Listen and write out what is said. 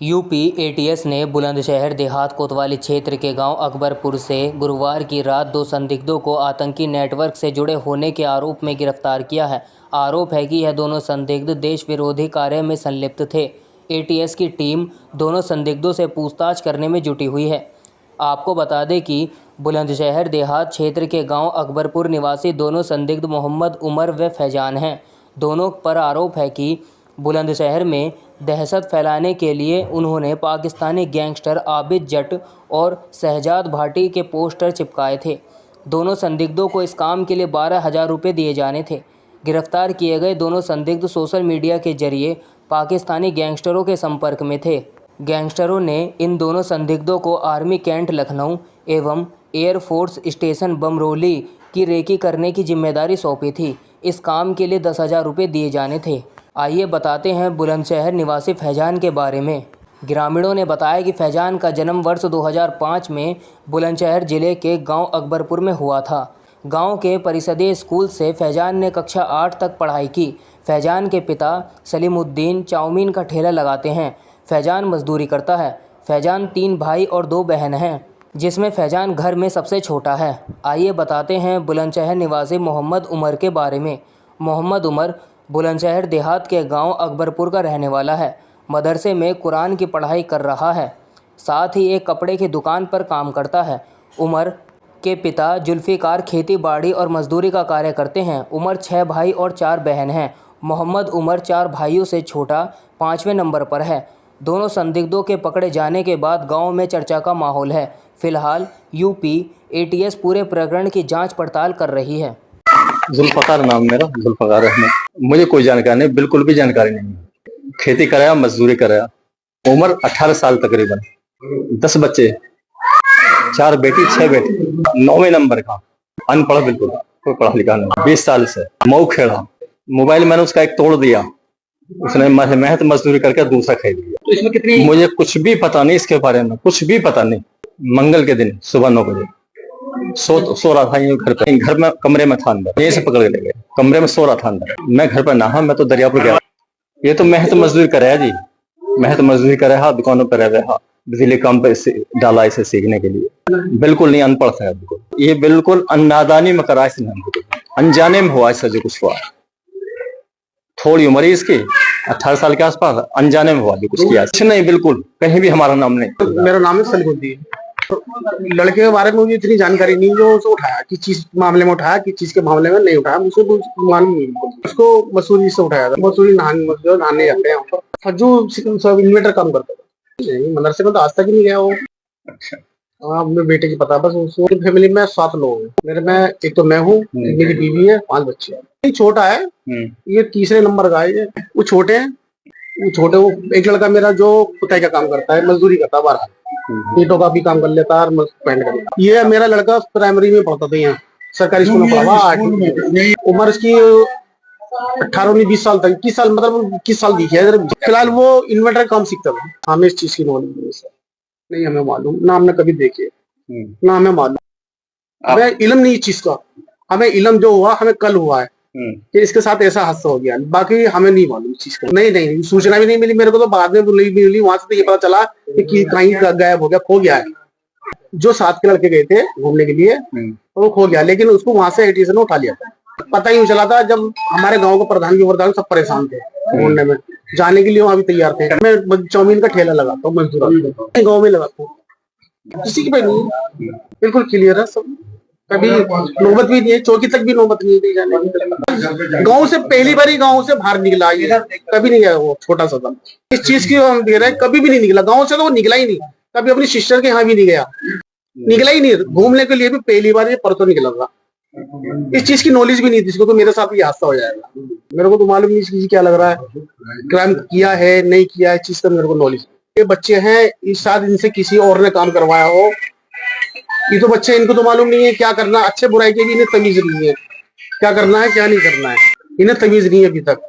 UP ATS ने बुलंदशहर देहात कोतवाली क्षेत्र के गांव अकबरपुर से गुरुवार की रात 2 संदिग्धों को आतंकी नेटवर्क से जुड़े होने के आरोप में गिरफ्तार किया है। आरोप है कि यह दोनों संदिग्ध देश विरोधी कार्य में संलिप्त थे। एटीएस की टीम दोनों संदिग्धों से पूछताछ करने में जुटी हुई है। आपको बता दें कि बुलंदशहर देहात क्षेत्र के गांव अकबरपुर निवासी दोनों संदिग्ध मोहम्मद उमर व फैजान हैं। दोनों पर आरोप है कि बुलंदशहर में दहशत फैलाने के लिए उन्होंने पाकिस्तानी गैंगस्टर आबिद जट और शहजाद भाटी के पोस्टर चिपकाए थे। दोनों संदिग्धों को इस काम के लिए 12,000 रुपये दिए जाने थे। गिरफ्तार किए गए दोनों संदिग्ध सोशल मीडिया के जरिए पाकिस्तानी गैंगस्टरों के संपर्क में थे। गैंगस्टरों ने इन दोनों संदिग्धों को आर्मी कैंट लखनऊ एवं एयरफोर्स स्टेशन बमरोली की रेकी करने की जिम्मेदारी सौंपी थी। इस काम के लिए 10,000 रुपये दिए जाने थे। आइए बताते हैं बुलंदशहर निवासी फैजान के बारे में। ग्रामीणों ने बताया कि फैजान का जन्म वर्ष 2005 में बुलंदशहर जिले के गांव अकबरपुर में हुआ था। गांव के परिषदीय स्कूल से फैजान ने कक्षा 8 तक पढ़ाई की। फैजान के पिता सलीमुद्दीन चाउमीन का ठेला लगाते हैं। फैजान मजदूरी करता है। फैजान 3 भाई और 2 बहन हैं, जिसमें फैजान घर में सबसे छोटा है। आइए बताते हैं बुलंदशहर निवासी मोहम्मद उमर के बारे में। मोहम्मद उमर बुलंदशहर देहात के गांव अकबरपुर का रहने वाला है। मदरसे में कुरान की पढ़ाई कर रहा है। साथ ही एक कपड़े की दुकान पर काम करता है। उमर के पिता जुल्फ़िकार खेती बाड़ी और मजदूरी का कार्य करते हैं। उमर 6 भाई और 4 बहन हैं। मोहम्मद उमर 4 भाइयों से छोटा 5वें नंबर पर है। दोनों संदिग्धों के पकड़े जाने के बाद गांव में चर्चा का माहौल है। फिलहाल यूपी एटीएस पूरे प्रकरण की जांच पड़ताल कर रही है। जुल्फ़कार नाम मेरा, जुल्फ़कार अहमद। मुझे कोई जानकारी नहीं, बिल्कुल भी जानकारी नहीं। खेती कराया, मजदूरी कराया। उम्र 18 साल तकरीबन। 10 बच्चे, 4 बेटी 6 बेटे। 9वें नंबर का, अनपढ़, बिल्कुल कोई पढ़ा लिखा नहीं। 20 साल से मऊ खेड़ा। मोबाइल मैंने उसका एक तोड़ दिया, उसने मेहनत मजदूरी करके दूसरा खरीद लिया। तो इसमें कितनी? मुझे कुछ भी पता नहीं इसके बारे में, कुछ भी पता नहीं। मंगल के दिन सुबह 9 बजे सो रहा था घर पे। घर में कमरे में था, अंदर यहीं से पकड़ के ले गए। कमरे में सो रहा था अंदर। मैं घर पर नहा, मैं तो दरियापुर गया। ये तो मेहनत मजदूरी कर रहा जी, मेहनत मजदूरी कर रहा, दुकानों पर रह रहा, बिजली काम पे डाला इसे सीखने के लिए। बिल्कुल नहीं, अनपढ़ था बिल्कुल। ये बिल्कुल नादानी में करा, इसने अनजाने में हुआ इससे जो कुछ हुआ। थोड़ी उम्र है इसकी, 18 साल के आसपास, अनजाने में हुआ जो कुछ किया। नहीं, बिल्कुल कहीं भी हमारा नाम नहीं। मेरा नाम है सलीमुद्दीन। लड़के के बारे में मुझे इतनी जानकारी नहीं जो उसको उठाया, किस चीज मामले में उठाया, किस चीज के मामले में नहीं उठाया, मुझे मालूम नहीं। उसको मसूरी से उठाया था। मसूरी नहाने जाते हैं वहाँ पर। जो सब इन्वेटर काम करता था। मदरसे में तो आज तक ही नहीं गया वो। अच्छा। हाँ, अपने बेटे की पता। बस उसकी फैमिली में 7 लोग हैं। मेरे में एक तो मैं हूँ, मेरी बीवी है, 5 बच्चे हैं। छोटा है, ये 3रे नंबर का है। वो छोटे हैं, वो एक लड़का मेरा जो पुताई का काम करता है, मजदूरी करता है बाहर, ईंटों का भी काम कर लेता है, पेंट कर लेता है। ये मेरा लड़का प्राइमरी में पढ़ता था, यहाँ सरकारी स्कूल में पढ़ा हुआ। उम्र इसकी 18-19-20 साल तक, 21 साल, मतलब 21 साल दिखी है। फिलहाल वो इन्वर्टर का काम सीखता था। हमें इस चीज की नॉलेज नहीं, हमें मालूम ना, हमने कभी देखे ना, हमें मालूम, हमें इल्म नहीं इस चीज का। हमें इल्म जो हुआ, हमें कल हुआ है कि इसके साथ ऐसा हादसा हो गया। बाकी हमें नहीं मालूम इस चीज का। नहीं, सूचना भी नहीं मिली मेरे को, तो बाद में मिली। वहां से तो ये पता चला कि कहीं गायब हो गया, खो गया है। जो 7 के लड़के गए थे घूमने के लिए, वो खो गया, लेकिन उसको वहां से एटीएस ने उठा लिया था। पता ही नहीं चला था। जब हमारे गाँव के प्रधान सब परेशान थे ढूंढने में, जाने के लिए वहां भी तैयार थे। मैं चाउमीन का ठेला लगाता हूँ, मजदूर गाँव में लगाता हूँ। किसी की नहीं, बिल्कुल क्लियर है सब। कभी नौबत भी नहीं है, चौकी तक भी नौबत नहीं दी जाने की। गांव से पहली बार ही गांव से बाहर निकला, ये कभी नहीं गया। वो छोटा सा था, इस चीज की हम दे रहे हैं, कभी भी नहीं निकला गांव से। तो वो निकला ही नहीं, कभी अपनी सिस्टर के यहाँ भी नहीं गया, निकला ही नहीं। घूमने के लिए भी पहली बार ये परसों निकला था। इस चीज की नॉलेज भी नहीं थी इसको। तो मेरे साथ ये हादसा हो जाएगा, मेरे को तो मालूम नहीं इस चीज क्या लग रहा है, क्राइम किया है नहीं किया है, चीज का मेरे को नॉलेज। ये बच्चे हैं, शायद इनसे किसी और ने काम करवाया हो। ये तो बच्चे, इनको तो मालूम नहीं है क्या करना, अच्छे बुराई के भी इन्हें तमीज नहीं है, क्या करना है क्या नहीं करना है, इन्हें तमीज नहीं है अभी तक।